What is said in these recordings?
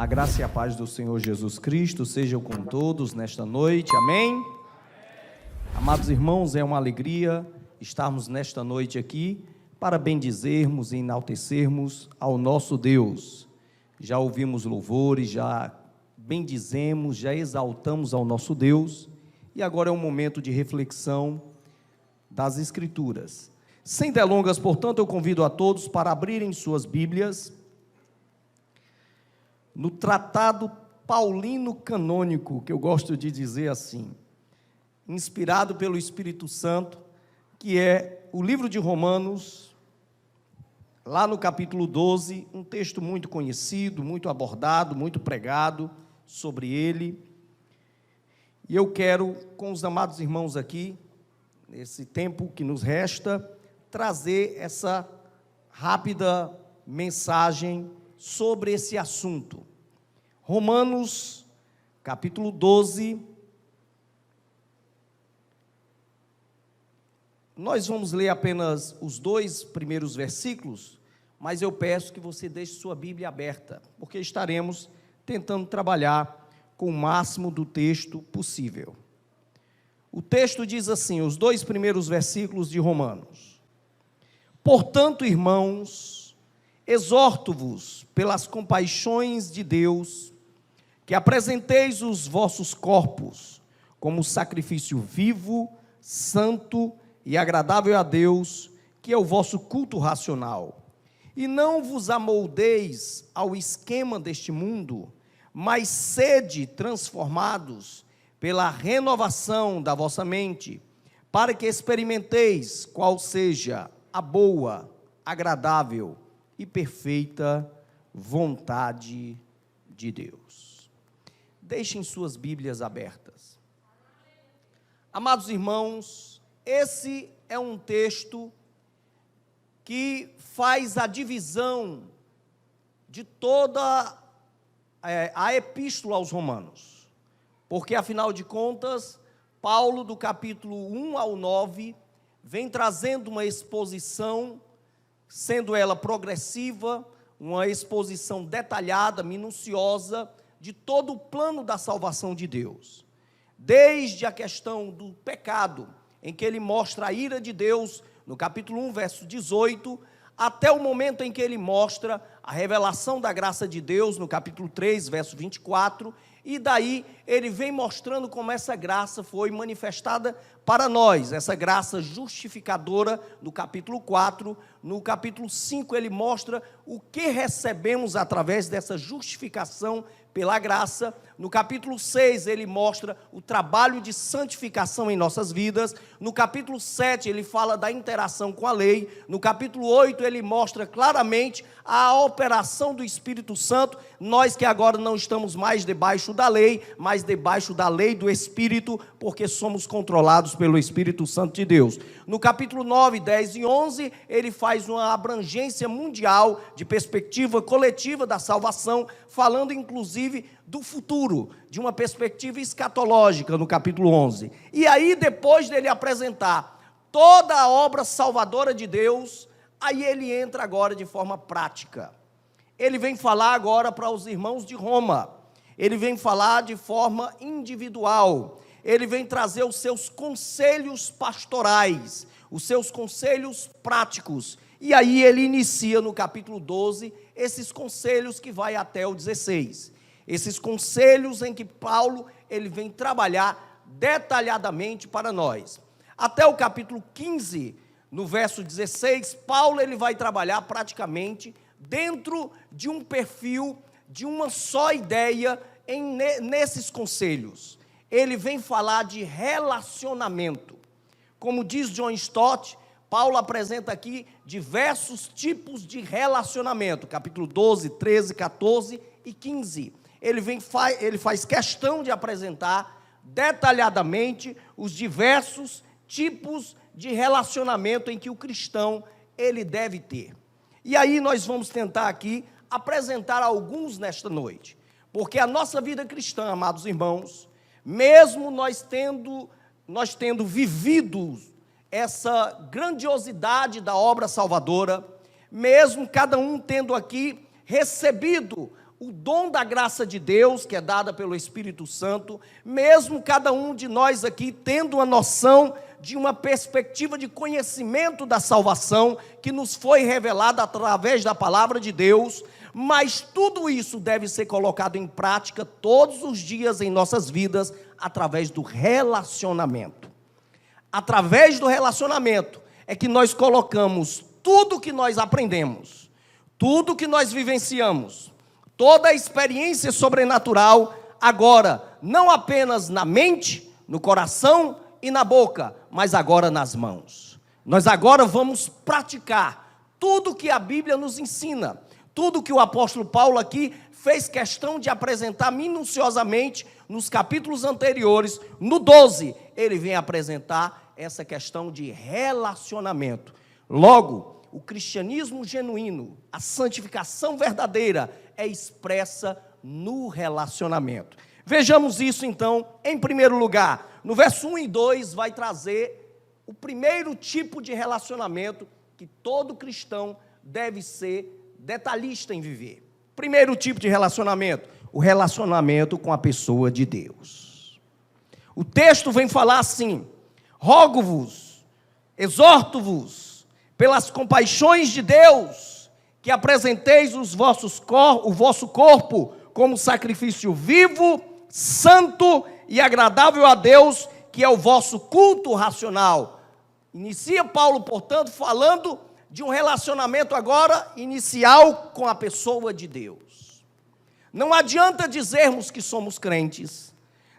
A graça e a paz do Senhor Jesus Cristo sejam com todos nesta noite, amém? Amados irmãos, é uma alegria estarmos nesta noite aqui para bendizermos e enaltecermos ao nosso Deus. Já ouvimos louvores, já bendizemos, já exaltamos ao nosso Deus, e agora é um momento de reflexão das Escrituras. Sem delongas, portanto, eu convido a todos para abrirem suas Bíblias no Tratado Paulino Canônico, que eu gosto de dizer assim, inspirado pelo Espírito Santo, que é o livro de Romanos, lá no capítulo 12, um texto muito conhecido, muito abordado, muito pregado sobre ele. E eu quero, com os amados irmãos aqui, nesse tempo que nos resta, trazer essa rápida mensagem sobre esse assunto. Romanos, capítulo 12, nós vamos ler apenas os 2 primeiros versículos, mas eu peço que você deixe sua Bíblia aberta, porque estaremos tentando trabalhar com o máximo do texto possível. O texto diz assim, os 2 primeiros versículos de Romanos: Portanto, irmãos, exorto-vos pelas compaixões de Deus, que apresenteis os vossos corpos como sacrifício vivo, santo e agradável a Deus, que é o vosso culto racional. E não vos amoldeis ao esquema deste mundo, mas sede transformados pela renovação da vossa mente, para que experimenteis qual seja a boa, agradável e perfeita vontade de Deus. Deixem suas Bíblias abertas. Amados irmãos, esse é um texto que faz a divisão de toda a epístola aos Romanos, porque afinal de contas, Paulo do capítulo 1 ao 9, vem trazendo uma exposição, sendo ela progressiva, uma exposição detalhada, minuciosa, de todo o plano da salvação de Deus, desde a questão do pecado, em que ele mostra a ira de Deus, no capítulo 1, verso 18, até o momento em que ele mostra a revelação da graça de Deus, no capítulo 3, verso 24, e daí ele vem mostrando como essa graça foi manifestada para nós, essa graça justificadora, no capítulo 4, no capítulo 5 ele mostra o que recebemos através dessa justificação pela graça. No capítulo 6 ele mostra o trabalho de santificação em nossas vidas. No capítulo 7 ele fala da interação com a lei. No capítulo 8 ele mostra claramente a operação do Espírito Santo, nós que agora não estamos mais debaixo da lei, mas debaixo da lei do Espírito, porque somos controlados pelo Espírito Santo de Deus. No capítulo 9, 10 e 11 ele faz uma abrangência mundial de perspectiva coletiva da salvação, falando inclusive do futuro, de uma perspectiva escatológica, no capítulo 11. E aí, depois dele apresentar toda a obra salvadora de Deus, aí ele entra agora de forma prática. Ele vem falar agora para os irmãos de Roma, ele vem falar de forma individual, ele vem trazer os seus conselhos pastorais, os seus conselhos práticos, e aí ele inicia no capítulo 12, esses conselhos que vai até o 16, esses conselhos em que Paulo, ele vem trabalhar detalhadamente para nós. Até o capítulo 15, no verso 16, Paulo ele vai trabalhar praticamente dentro de um perfil, de uma só ideia nesses conselhos. Ele vem falar de relacionamento. Como diz John Stott, Paulo apresenta aqui diversos tipos de relacionamento, capítulo 12, 13, 14 e 15. Ele faz questão de apresentar detalhadamente os diversos tipos de relacionamento em que o cristão ele deve ter. E aí nós vamos tentar aqui apresentar alguns nesta noite, porque a nossa vida cristã, amados irmãos, mesmo nós tendo vivido essa grandiosidade da obra salvadora, mesmo cada um tendo aqui recebido o dom da graça de Deus, que é dada pelo Espírito Santo, mesmo cada um de nós aqui tendo uma noção de uma perspectiva de conhecimento da salvação, que nos foi revelada através da palavra de Deus, mas tudo isso deve ser colocado em prática todos os dias em nossas vidas, através do relacionamento. Através do relacionamento é que nós colocamos tudo que nós aprendemos, tudo que nós vivenciamos, toda a experiência sobrenatural, agora, não apenas na mente, no coração e na boca, mas agora nas mãos. Nós agora vamos praticar tudo que a Bíblia nos ensina, tudo que o apóstolo Paulo aqui fez questão de apresentar minuciosamente nos capítulos anteriores. No 12, ele vem apresentar essa questão de relacionamento. Logo, o cristianismo genuíno, a santificação verdadeira, é expressa no relacionamento. Vejamos isso então, em primeiro lugar. No verso 1 e 2 vai trazer o primeiro tipo de relacionamento que todo cristão deve ser detalhista em viver. Primeiro tipo de relacionamento, o relacionamento com a pessoa de Deus. O texto vem falar assim: rogo-vos, exorto-vos, pelas compaixões de Deus, que apresenteis o vosso corpo como sacrifício vivo, santo e agradável a Deus, que é o vosso culto racional. Inicia Paulo, portanto, falando de um relacionamento agora inicial com a pessoa de Deus. Não adianta dizermos que somos crentes,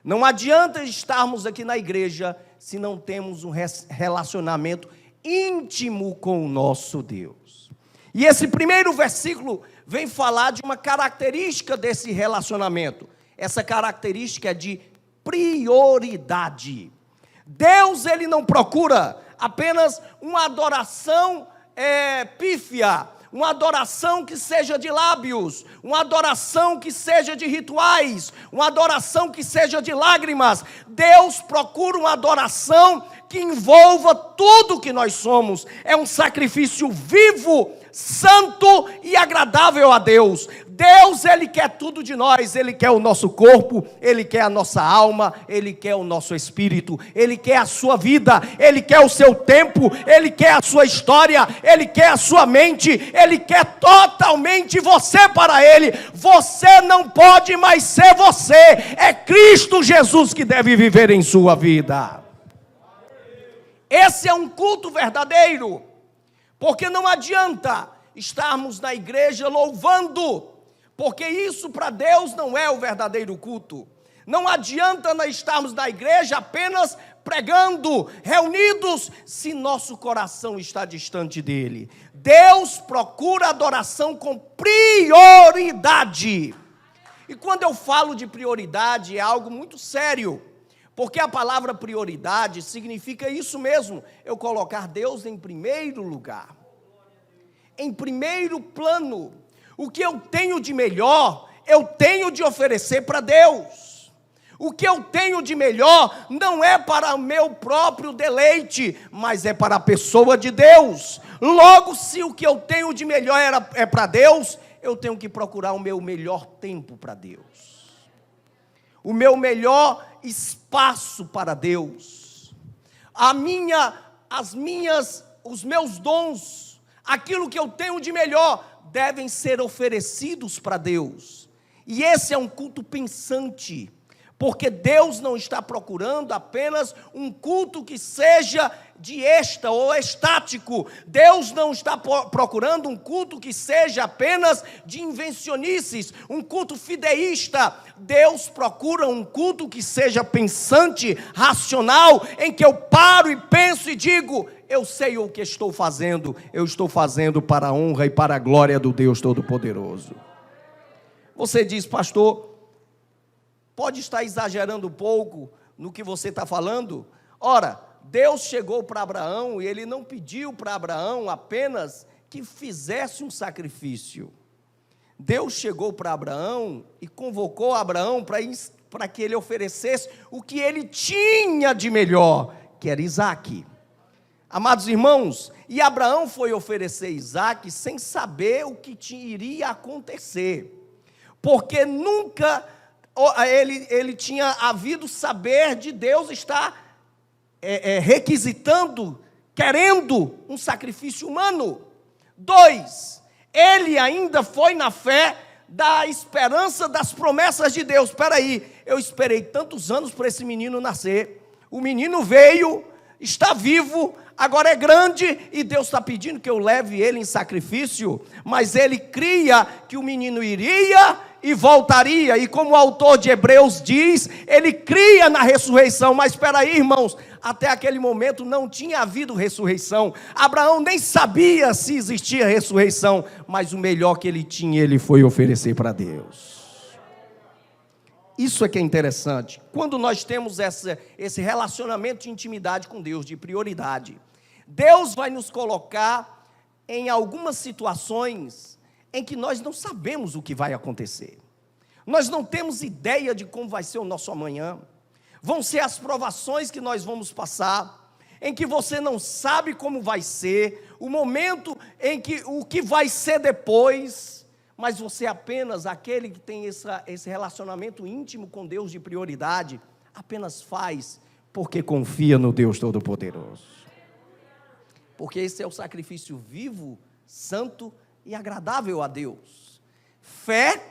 não adianta estarmos aqui na igreja se não temos um relacionamento íntimo com o nosso Deus. E esse primeiro versículo vem falar de uma característica desse relacionamento. Essa característica é de prioridade. Deus, ele não procura apenas uma adoração pífia, uma adoração que seja de lábios, uma adoração que seja de rituais, uma adoração que seja de lágrimas. Deus procura uma adoração que envolva tudo que nós somos. É um sacrifício vivo, santo e agradável a Deus. Deus, ele quer tudo de nós. Ele quer o nosso corpo, ele quer a nossa alma, ele quer o nosso espírito, ele quer a sua vida, ele quer o seu tempo, ele quer a sua história, ele quer a sua mente, ele quer totalmente você para ele. Você não pode mais ser você, é Cristo Jesus que deve viver em sua vida. Esse é um culto verdadeiro, porque não adianta estarmos na igreja louvando, porque isso para Deus não é o verdadeiro culto. Não adianta nós estarmos na igreja apenas pregando, reunidos, se nosso coração está distante dele. Deus procura adoração com prioridade. E quando eu falo de prioridade, é algo muito sério, porque a palavra prioridade significa isso mesmo, eu colocar Deus em primeiro lugar, em primeiro plano. O que eu tenho de melhor, eu tenho de oferecer para Deus. O que eu tenho de melhor não é para o meu próprio deleite, mas é para a pessoa de Deus. Logo, se o que eu tenho de melhor é para Deus, eu tenho que procurar o meu melhor tempo para Deus, o meu melhor espaço para Deus, os meus dons, aquilo que eu tenho de melhor, devem ser oferecidos para Deus. E esse é um culto pensante, porque Deus não está procurando apenas um culto que seja de êxtase ou estático. Deus não está procurando um culto que seja apenas de invencionices, um culto fideísta. Deus procura um culto que seja pensante, racional, em que eu paro e penso e digo: eu sei o que estou fazendo, eu estou fazendo para a honra e para a glória do Deus Todo-Poderoso. Você diz: pastor, pode estar exagerando um pouco no que você está falando? Ora, Deus chegou para Abraão e ele não pediu para Abraão apenas que fizesse um sacrifício. Deus chegou para Abraão e convocou Abraão para que ele oferecesse o que ele tinha de melhor, que era Isaque. Amados irmãos, e Abraão foi oferecer Isaque sem saber o que iria acontecer. porque nunca ele tinha havido saber de Deus estar requisitando, querendo um sacrifício humano. 2, ele ainda foi na fé da esperança das promessas de Deus. Espera aí, eu esperei tantos anos para esse menino nascer, o menino veio, está vivo, agora é grande, e Deus está pedindo que eu leve ele em sacrifício, mas ele cria que o menino iria e voltaria, e como o autor de Hebreus diz, ele cria na ressurreição. Mas espera aí, irmãos, até aquele momento não tinha havido ressurreição, Abraão nem sabia se existia ressurreição, mas o melhor que ele tinha, ele foi oferecer para Deus. Isso é que é interessante, quando nós temos esse relacionamento de intimidade com Deus, de prioridade, Deus vai nos colocar em algumas situações em que nós não sabemos o que vai acontecer, nós não temos ideia de como vai ser o nosso amanhã, vão ser as provações que nós vamos passar, em que você não sabe como vai ser, o momento em que o que vai ser depois, mas você apenas, aquele que tem esse relacionamento íntimo com Deus de prioridade, apenas faz porque confia no Deus Todo-Poderoso. Porque esse é o sacrifício vivo, santo e agradável a Deus. Fé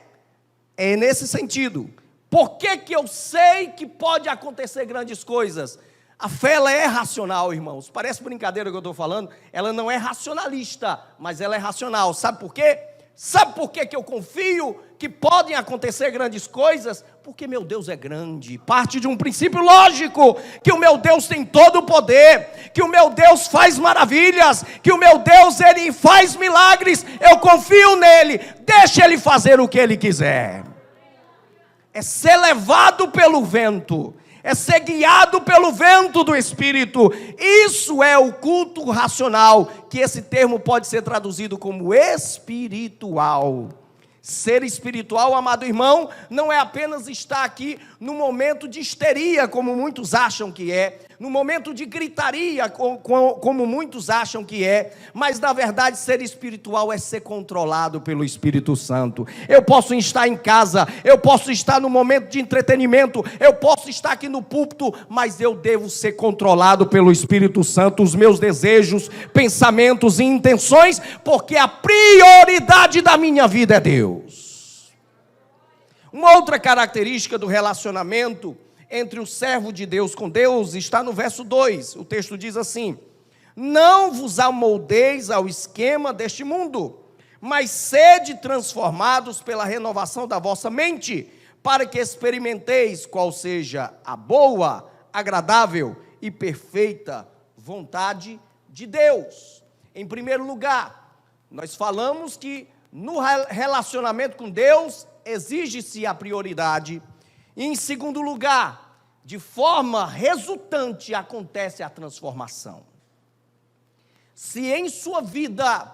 é nesse sentido. Por que eu sei que pode acontecer grandes coisas? A fé, ela é racional, irmãos. Parece brincadeira que eu estou falando. Ela não é racionalista, mas ela é racional. Sabe por quê? Sabe por que eu confio que podem acontecer grandes coisas? Porque meu Deus é grande, parte de um princípio lógico, que o meu Deus tem todo o poder, que o meu Deus faz maravilhas, que o meu Deus, ele faz milagres, eu confio nele, deixa ele fazer o que ele quiser. É ser levado pelo vento, é ser guiado pelo vento do Espírito. Isso é o culto racional, que esse termo pode ser traduzido como espiritual. Ser espiritual, amado irmão, não é apenas estar aqui no momento de histeria, como muitos acham que é, no momento de gritaria, como muitos acham que é, mas na verdade ser espiritual é ser controlado pelo Espírito Santo. Eu posso estar em casa, eu posso estar no momento de entretenimento, eu posso estar aqui no púlpito, mas eu devo ser controlado pelo Espírito Santo, os meus desejos, pensamentos e intenções, porque a prioridade da minha vida é Deus. Uma outra característica do relacionamento entre o servo de Deus com Deus está no verso 2, o texto diz assim: não vos amoldeis ao esquema deste mundo, mas sede transformados pela renovação da vossa mente, para que experimenteis qual seja a boa, agradável e perfeita vontade de Deus. Em primeiro lugar, nós falamos que no relacionamento com Deus exige-se a prioridade. E em segundo lugar, de forma resultante, acontece a transformação. Se em sua vida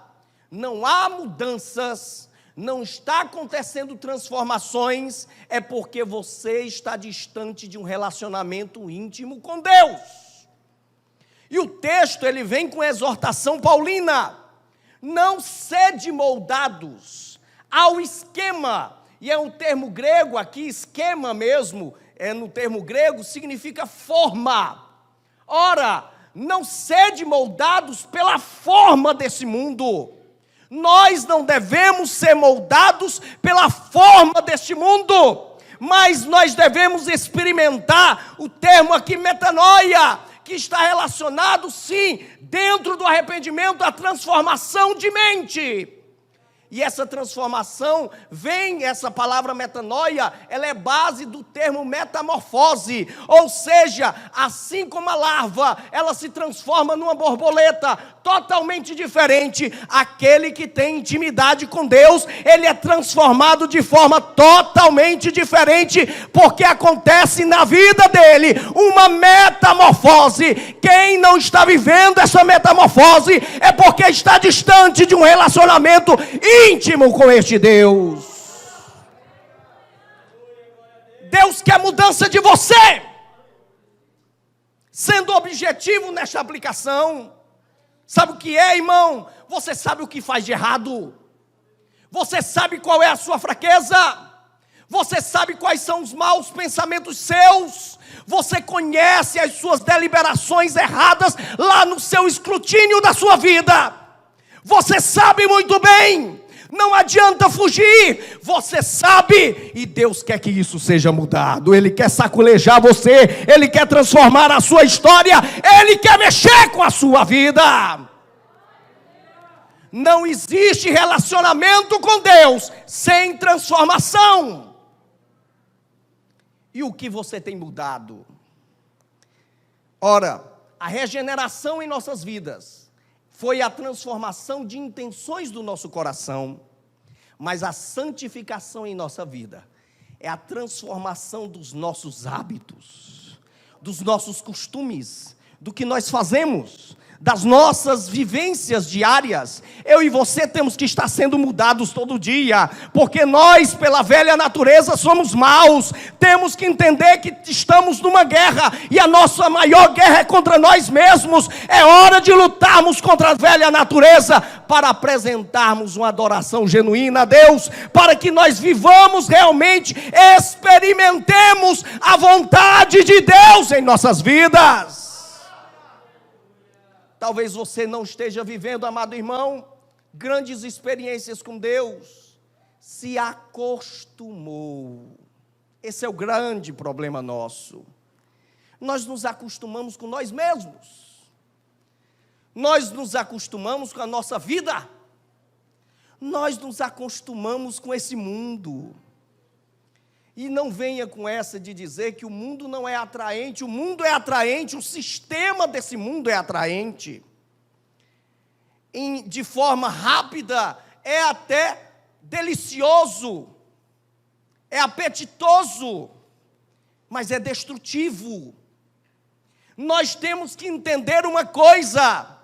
não há mudanças, não está acontecendo transformações, é porque você está distante de um relacionamento íntimo com Deus. E o texto, ele vem com exortação paulina: não sede moldados ao esquema. E é um termo grego aqui, esquema mesmo, no termo grego, significa forma. Ora, não sede moldados pela forma desse mundo. Nós não devemos ser moldados pela forma deste mundo, mas nós devemos experimentar o termo aqui, metanoia, que está relacionado, sim, dentro do arrependimento, a transformação de mente. E essa transformação vem, essa palavra metanoia, ela é base do termo metamorfose, ou seja, assim como a larva, ela se transforma numa borboleta, totalmente diferente. Aquele que tem intimidade com Deus, ele é transformado de forma totalmente diferente, porque acontece na vida dele uma metamorfose. Quem não está vivendo essa metamorfose é porque está distante de um relacionamento íntimo com este Deus. Deus quer mudança de você. Sendo objetivo nesta aplicação, sabe o que é, irmão? Você sabe o que faz de errado. Você sabe qual é a sua fraqueza. Você sabe quais são os maus pensamentos seus. Você conhece as suas deliberações erradas lá no seu escrutínio da sua vida. Você sabe muito bem. Não adianta fugir. Você sabe. E Deus quer que isso seja mudado. Ele quer saculejar você. Ele quer transformar a sua história. Ele quer mexer com a sua vida. Não existe relacionamento com Deus sem transformação. E o que você tem mudado? Ora, a regeneração em nossas vidas foi a transformação de intenções do nosso coração, mas a santificação em nossa vida é a transformação dos nossos hábitos, dos nossos costumes, do que nós fazemos, das nossas vivências diárias. Eu e você temos que estar sendo mudados todo dia, porque nós, pela velha natureza, somos maus. Temos que entender que estamos numa guerra, e a nossa maior guerra é contra nós mesmos. É hora de lutarmos contra a velha natureza, para apresentarmos uma adoração genuína a Deus, para que nós vivamos realmente, experimentemos a vontade de Deus em nossas vidas. Talvez você não esteja vivendo, amado irmão, grandes experiências com Deus. Se acostumou. Esse é o grande problema nosso. Nós nos acostumamos com nós mesmos. Nós nos acostumamos com a nossa vida. Nós nos acostumamos com esse mundo. E não venha com essa de dizer que o mundo não é atraente. O mundo é atraente, o sistema desse mundo é atraente. De forma rápida, é até delicioso, é apetitoso, mas é destrutivo. Nós temos que entender uma coisa: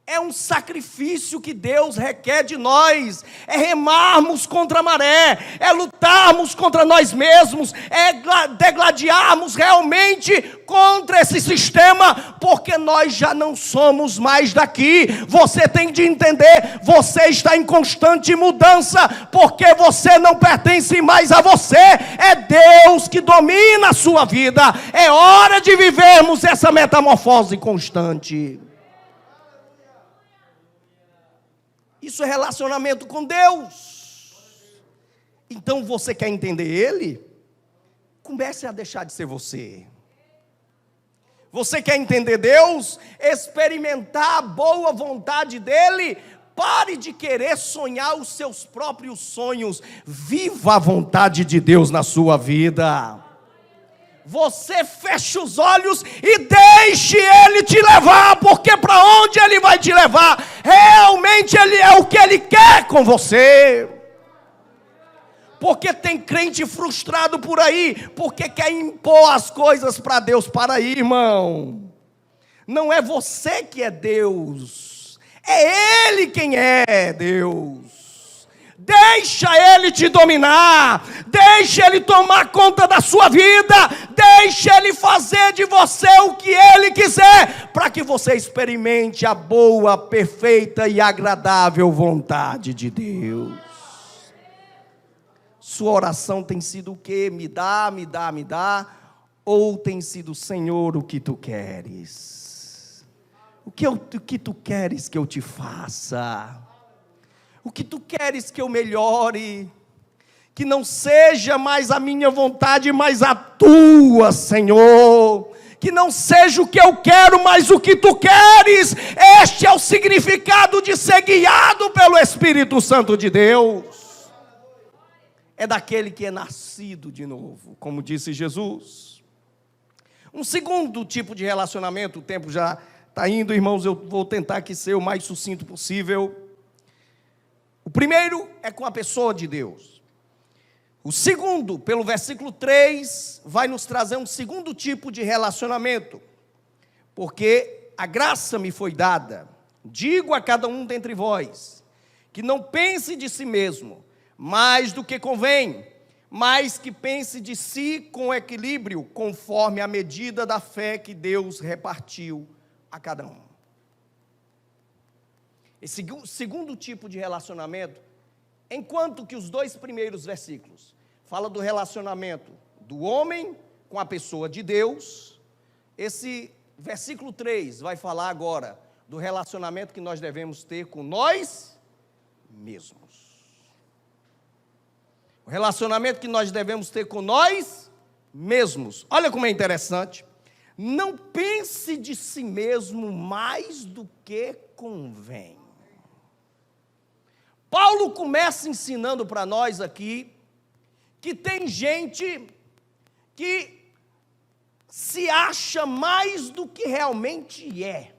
é um sacrifício que Deus requer de nós, é remarmos contra a maré, é lutarmos contra nós mesmos, é degladiarmos realmente contra esse sistema, porque nós já não somos mais daqui. Você tem de entender, você está em constante mudança, porque você não pertence mais a você, é Deus que domina a sua vida. É hora de vivermos essa metamorfose constante. Isso é relacionamento com Deus. Então você quer entender Ele? Comece a deixar de ser você. Você quer entender Deus? Experimentar a boa vontade dEle? Pare de querer sonhar os seus próprios sonhos. Viva a vontade de Deus na sua vida. Você fecha os olhos e deixe Ele te levar, porque para onde Ele vai te levar, realmente Ele é o que Ele quer com você. Porque tem crente frustrado por aí, porque quer impor as coisas para Deus. Para aí, irmão, não é você que é Deus, é Ele quem é Deus. Deixa Ele te dominar, deixa Ele tomar conta da sua vida, deixa Ele fazer de você o que Ele quiser, para que você experimente a boa, perfeita e agradável vontade de Deus. Sua oração tem sido o quê? Me dá, me dá, me dá? Ou tem sido, Senhor, o que Tu queres? O que Tu queres que eu te faça? O que Tu queres que eu melhore? Que não seja mais a minha vontade, mas a Tua, Senhor. Que não seja o que eu quero, mas o que Tu queres. Este é o significado de ser guiado pelo Espírito Santo de Deus. É daquele que é nascido de novo, como disse Jesus. Um segundo tipo de relacionamento, o tempo já está indo, irmãos, eu vou tentar aqui ser o mais sucinto possível. O primeiro é com a pessoa de Deus. O segundo, pelo versículo 3, vai nos trazer um segundo tipo de relacionamento. Porque a graça me foi dada, digo a cada um dentre vós, que não pense de si mesmo mais do que convém, mas que pense de si com equilíbrio, conforme a medida da fé que Deus repartiu a cada um. Esse segundo tipo de relacionamento, enquanto que os dois primeiros versículos fala do relacionamento do homem com a pessoa de Deus. Esse versículo 3 vai falar agora do relacionamento que nós devemos ter com nós mesmos. O relacionamento que nós devemos ter com nós mesmos. Olha como é interessante. Não pense de si mesmo mais do que convém. Paulo começa ensinando para nós aqui que tem gente que se acha mais do que realmente é.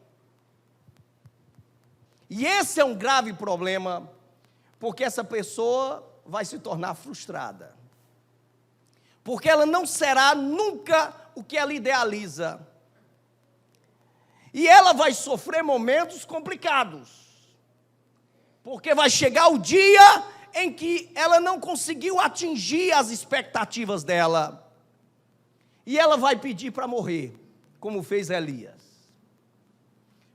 E esse é um grave problema, porque essa pessoa vai se tornar frustrada. Porque ela não será nunca o que ela idealiza. E ela vai sofrer momentos complicados. Porque vai chegar o dia em que ela não conseguiu atingir as expectativas dela. E ela vai pedir para morrer, como fez Elias.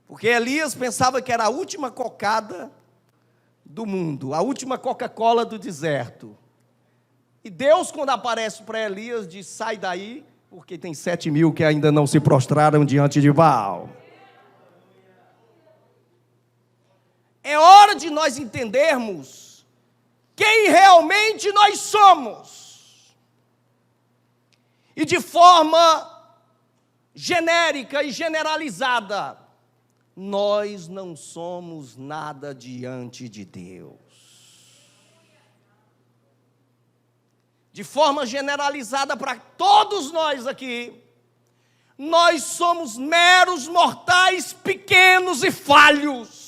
Porque Elias pensava que era a última cocada do mundo, a última Coca-Cola do deserto. E Deus, quando aparece para Elias, diz: sai daí, porque tem 7.000 que ainda não se prostraram diante de Baal. É hora de nós entendermos quem realmente nós somos. E de forma genérica e generalizada, nós não somos nada diante de Deus. De forma generalizada para todos nós aqui, nós somos meros mortais pequenos e falhos.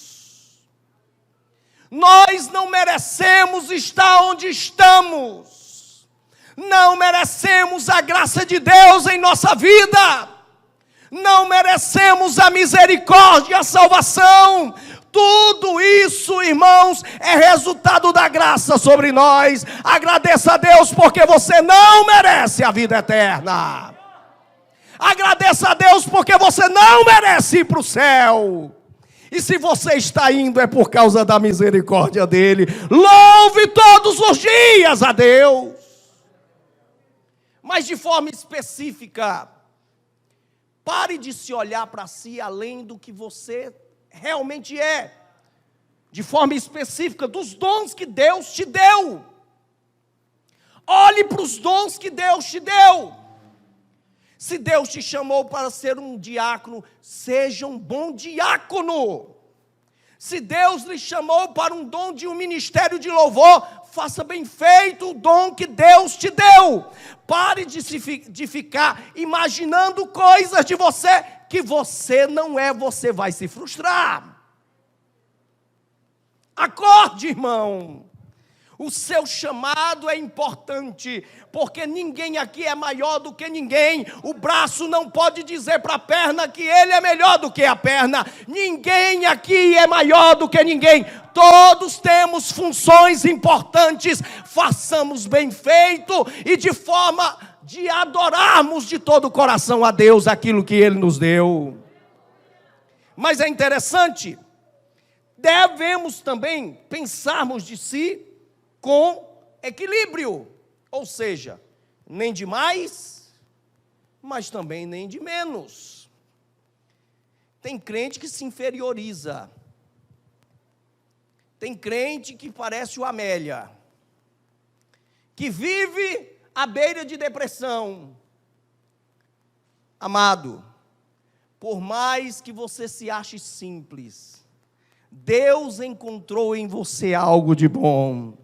Nós não merecemos estar onde estamos. Não merecemos a graça de Deus em nossa vida. Não merecemos a misericórdia e a salvação. Tudo isso, irmãos, é resultado da graça sobre nós. Agradeça a Deus porque você não merece a vida eterna. Agradeça a Deus porque você não merece ir para o céu. E se você está indo é por causa da misericórdia dele. Louve todos os dias a Deus. Mas de forma específica, pare de se olhar para si além do que você realmente é. De forma específica, dos dons que Deus te deu. Olhe para os dons que Deus te deu. Se Deus te chamou para ser um diácono, seja um bom diácono. Se Deus lhe chamou para um dom de um ministério de louvor, faça bem feito o dom que Deus te deu. Pare de ficar imaginando coisas de você que você não é, você vai se frustrar. Acorde, irmão. O seu chamado é importante, porque ninguém aqui é maior do que ninguém. O braço não pode dizer para a perna que ele é melhor do que a perna. Ninguém aqui é maior do que ninguém. Todos temos funções importantes. Façamos bem feito e de forma de adorarmos de todo o coração a Deus aquilo que Ele nos deu. Mas é interessante, devemos também pensarmos de si com equilíbrio, ou seja, nem de mais, mas também nem de menos. Tem crente que se inferioriza, tem crente que parece o Amélia, que vive à beira de depressão. Amado, por mais que você se ache simples, Deus encontrou em você algo de bom.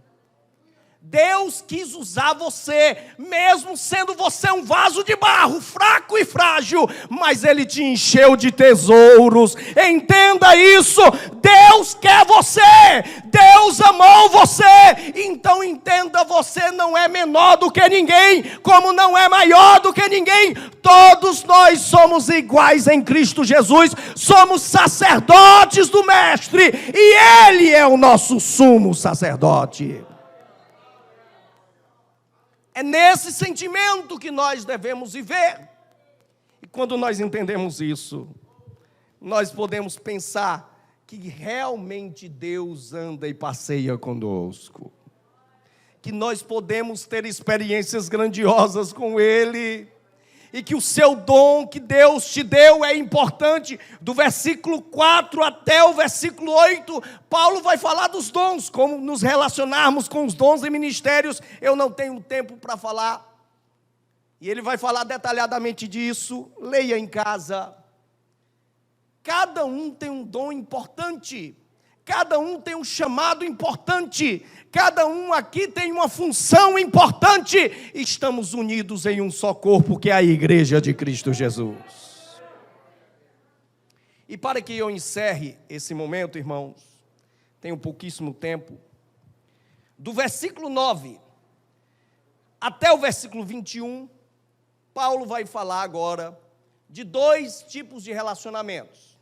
Deus quis usar você, mesmo sendo você um vaso de barro, fraco e frágil, mas Ele te encheu de tesouros. Entenda isso, Deus quer você, Deus amou você, então entenda, você não é menor do que ninguém, como não é maior do que ninguém. Todos nós somos iguais em Cristo Jesus, somos sacerdotes do Mestre, e Ele é o nosso sumo sacerdote. É nesse sentimento que nós devemos viver. E quando nós entendemos isso, nós podemos pensar que realmente Deus anda e passeia conosco. que nós podemos ter experiências grandiosas com Ele, e que o seu dom que Deus te deu é importante. Do versículo 4 até o versículo 8, Paulo vai falar dos dons, como nos relacionarmos com os dons e ministérios. Eu não tenho tempo para falar, e ele vai falar detalhadamente disso. Leia em casa. Cada um tem um dom importante, cada um tem um chamado importante, cada um aqui tem uma função importante. Estamos unidos em um só corpo, que é a igreja de Cristo Jesus. E para que eu encerre esse momento, irmãos, tenho pouquíssimo tempo, do versículo 9 até o versículo 21, Paulo vai falar agora de dois tipos de relacionamentos,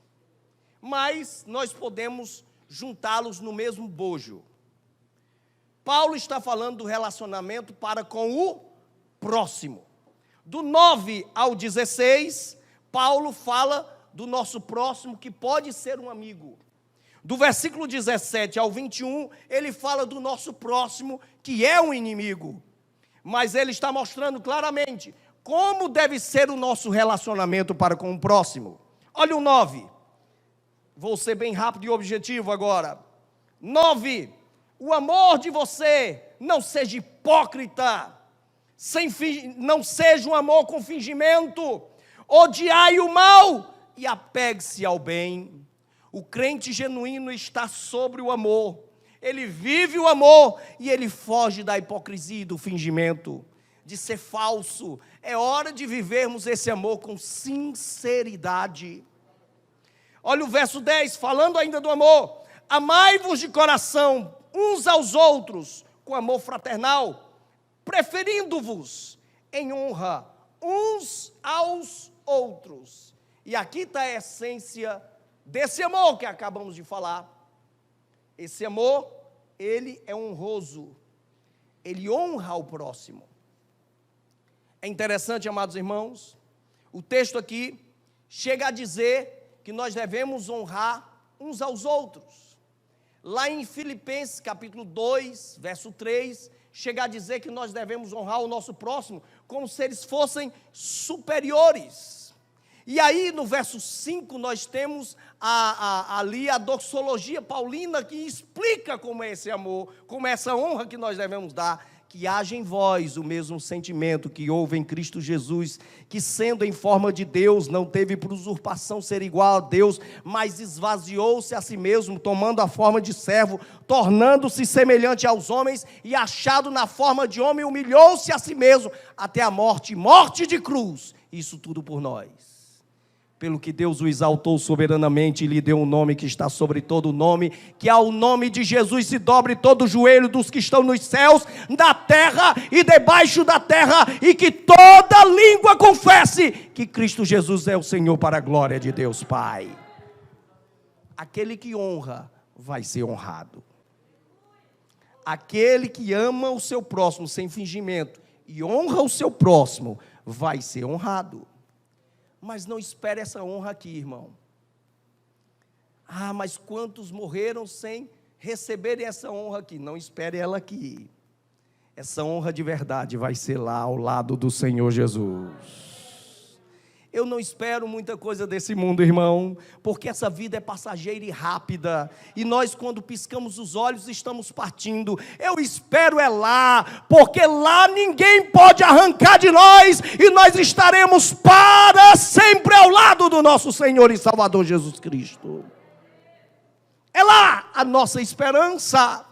mas nós podemos juntá-los no mesmo bojo. Paulo está falando do relacionamento para com o próximo. Do 9 ao 16, Paulo fala do nosso próximo, que pode ser um amigo. Do versículo 17 ao 21, ele fala do nosso próximo, que é um inimigo. Mas ele está mostrando claramente como deve ser o nosso relacionamento para com o próximo. Olha o 9. Vou ser bem rápido e objetivo agora. 9. O amor de você não seja hipócrita, não seja um amor com fingimento. Odiai o mal e apegue-se ao bem. O crente genuíno está sobre o amor. Ele vive o amor e ele foge da hipocrisia e do fingimento, de ser falso. É hora de vivermos esse amor com sinceridade. Olha o verso 10, falando ainda do amor. Amai-vos de coração uns aos outros, com amor fraternal, preferindo-vos em honra uns aos outros. E aqui está a essência desse amor que acabamos de falar. Esse amor, ele é honroso, ele honra o próximo. É interessante, amados irmãos, o texto aqui chega a dizer que nós devemos honrar uns aos outros. Lá em Filipenses capítulo 2, verso 3, chega a dizer que nós devemos honrar o nosso próximo como se eles fossem superiores. E aí no verso 5 nós temos ali a doxologia paulina, que explica como é esse amor, como é essa honra que nós devemos dar. Que haja em vós o mesmo sentimento que houve em Cristo Jesus, que sendo em forma de Deus, não teve por usurpação ser igual a Deus, mas esvaziou-se a si mesmo, tomando a forma de servo, tornando-se semelhante aos homens, e achado na forma de homem, humilhou-se a si mesmo, até a morte, morte de cruz. Isso tudo por nós. Pelo que Deus o exaltou soberanamente e lhe deu um nome que está sobre todo nome, que ao nome de Jesus se dobre todo o joelho dos que estão nos céus, na terra e debaixo da terra, e que toda língua confesse que Cristo Jesus é o Senhor, para a glória de Deus Pai. Aquele que honra vai ser honrado. Aquele que ama o seu próximo sem fingimento e honra o seu próximo vai ser honrado. Mas não espere essa honra aqui, irmão. Mas quantos morreram sem receberem essa honra aqui? Não espere ela aqui. Essa honra de verdade vai ser lá ao lado do Senhor Jesus. Eu não espero muita coisa desse mundo, irmão, porque essa vida é passageira e rápida, e nós, quando piscamos os olhos, estamos partindo. Eu espero é lá, porque lá ninguém pode arrancar de nós, e nós estaremos para sempre ao lado do nosso Senhor e Salvador Jesus Cristo. É lá a nossa esperança.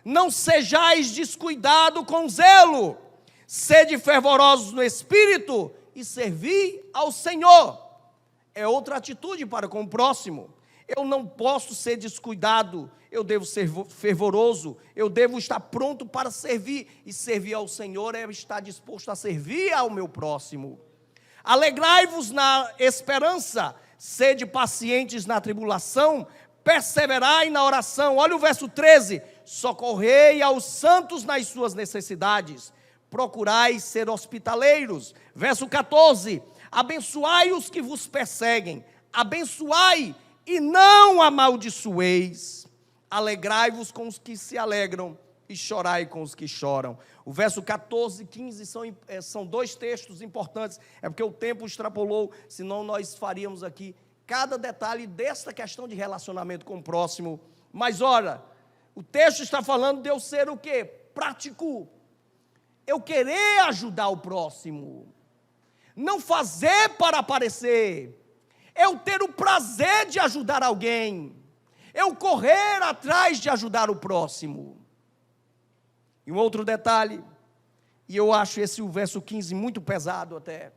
Não sejais descuidados com zelo, sede fervorosos no Espírito, e servir ao Senhor. É outra atitude para com o próximo. Eu não posso ser descuidado, eu devo ser fervoroso, eu devo estar pronto para servir, e servir ao Senhor é estar disposto a servir ao meu próximo. Alegrai-vos na esperança, sede pacientes na tribulação, perseverai na oração. Olha o verso 13, socorrei aos santos nas suas necessidades, procurai ser hospitaleiros. Verso 14, abençoai os que vos perseguem, abençoai e não amaldiçoeis, alegrai-vos com os que se alegram, e chorai com os que choram. O verso 14 e 15 são dois textos importantes, é porque o tempo extrapolou, senão nós faríamos aqui cada detalhe desta questão de relacionamento com o próximo. Mas olha, o texto está falando de eu ser o quê? Prático. Eu querer ajudar o próximo. Não fazer para aparecer. Eu ter o prazer de ajudar alguém. Eu correr atrás de ajudar o próximo. E um outro detalhe, e eu acho o verso 15 muito pesado até,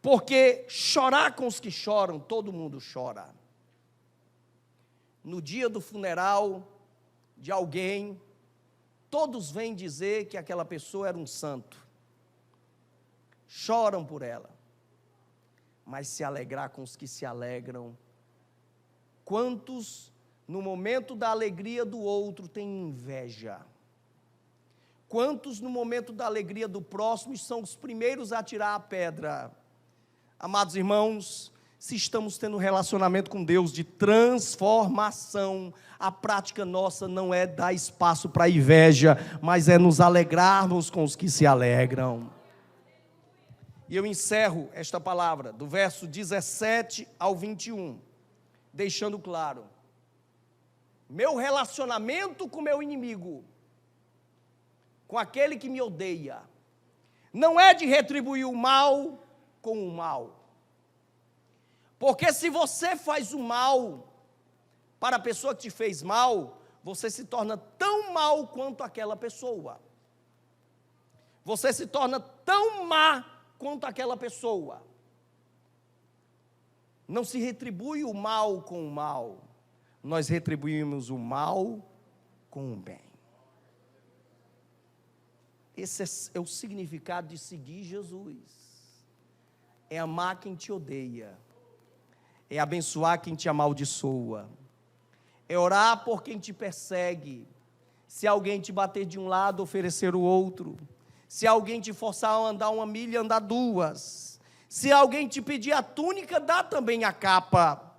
porque chorar com os que choram, todo mundo chora. No dia do funeral de alguém, todos vêm dizer que aquela pessoa era um santo. Choram por ela. Mas se alegrar com os que se alegram. Quantos, no momento da alegria do outro, têm inveja? Quantos, no momento da alegria do próximo, são os primeiros a tirar a pedra? Amados irmãos, se estamos tendo um relacionamento com Deus de transformação, a prática nossa não é dar espaço para inveja, mas é nos alegrarmos com os que se alegram. E eu encerro esta palavra, do verso 17 ao 21, deixando claro, meu relacionamento com meu inimigo, com aquele que me odeia, não é de retribuir o mal com o mal. Porque se você faz o mal para a pessoa que te fez mal, você se torna tão mal quanto aquela pessoa. Você se torna tão má quanto aquela pessoa. Não se retribui o mal com o mal. Nós retribuímos o mal com o bem. Esse é o significado de seguir Jesus. É amar quem te odeia. É abençoar quem te amaldiçoa. É orar por quem te persegue. Se alguém te bater de um lado, oferecer o outro. Se alguém te forçar a andar 1 milha, andar 2. Se alguém te pedir a túnica, dá também a capa.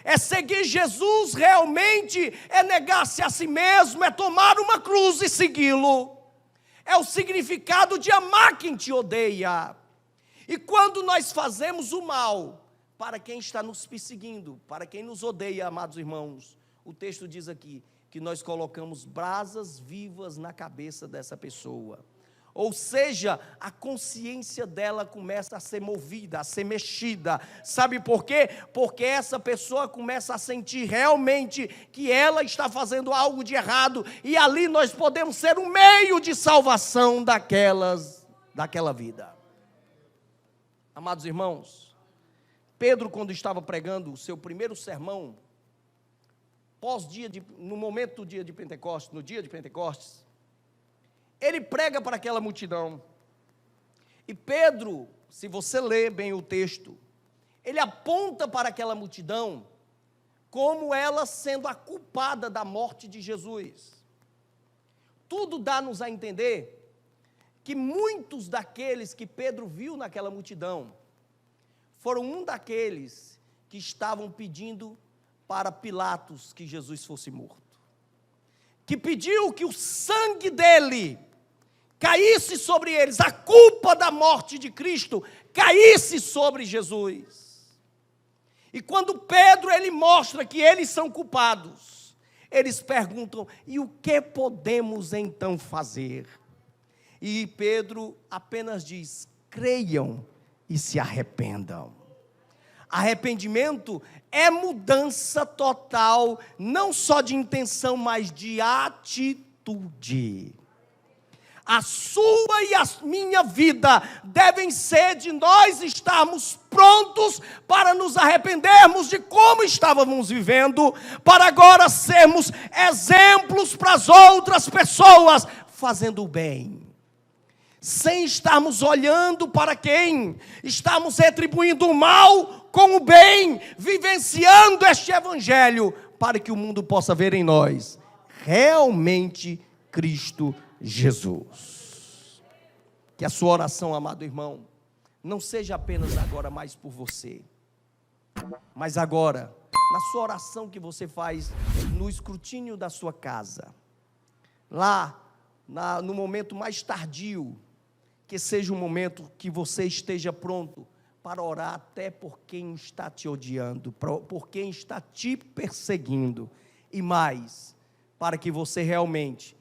É seguir Jesus realmente, é negar-se a si mesmo, é tomar uma cruz e segui-lo. É o significado de amar quem te odeia. E quando nós fazemos o mal para quem está nos perseguindo, para quem nos odeia, amados irmãos, o texto diz aqui que nós colocamos brasas vivas na cabeça dessa pessoa. Ou seja, a consciência dela começa a ser movida, a ser mexida. Sabe por quê? Porque essa pessoa começa a sentir realmente que ela está fazendo algo de errado, e ali nós podemos ser um meio de salvação daquela vida. Amados irmãos, Pedro, quando estava pregando o seu primeiro sermão, no momento do dia de Pentecostes, no dia de Pentecostes, ele prega para aquela multidão. E Pedro, se você ler bem o texto, ele aponta para aquela multidão como ela sendo a culpada da morte de Jesus. Tudo dá-nos a entender que muitos daqueles que Pedro viu naquela multidão foram um daqueles que estavam pedindo para Pilatos que Jesus fosse morto, que pediu que o sangue dele caísse sobre eles, a culpa da morte de Cristo caísse sobre Jesus. E quando Pedro ele mostra que eles são culpados, eles perguntam: e o que podemos então fazer? E Pedro apenas diz: creiam e se arrependam. Arrependimento é mudança total, não só de intenção, mas de atitude. A sua e a minha vida devem ser de nós estarmos prontos para nos arrependermos de como estávamos vivendo, para agora sermos exemplos para as outras pessoas, fazendo o bem. Sem estarmos olhando para quem, estamos retribuindo o mal com o bem, vivenciando este evangelho, para que o mundo possa ver em nós realmente Cristo Jesus. Que a sua oração, amado irmão, não seja apenas agora mais por você, mas agora, na sua oração que você faz no escrutínio da sua casa, lá no momento mais tardio, que seja um momento que você esteja pronto para orar até por quem está te odiando, por quem está te perseguindo, e mais, para que você realmente,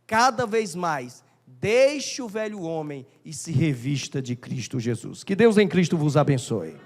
cada vez mais, deixe o velho homem e se revista de Cristo Jesus. Que Deus em Cristo vos abençoe.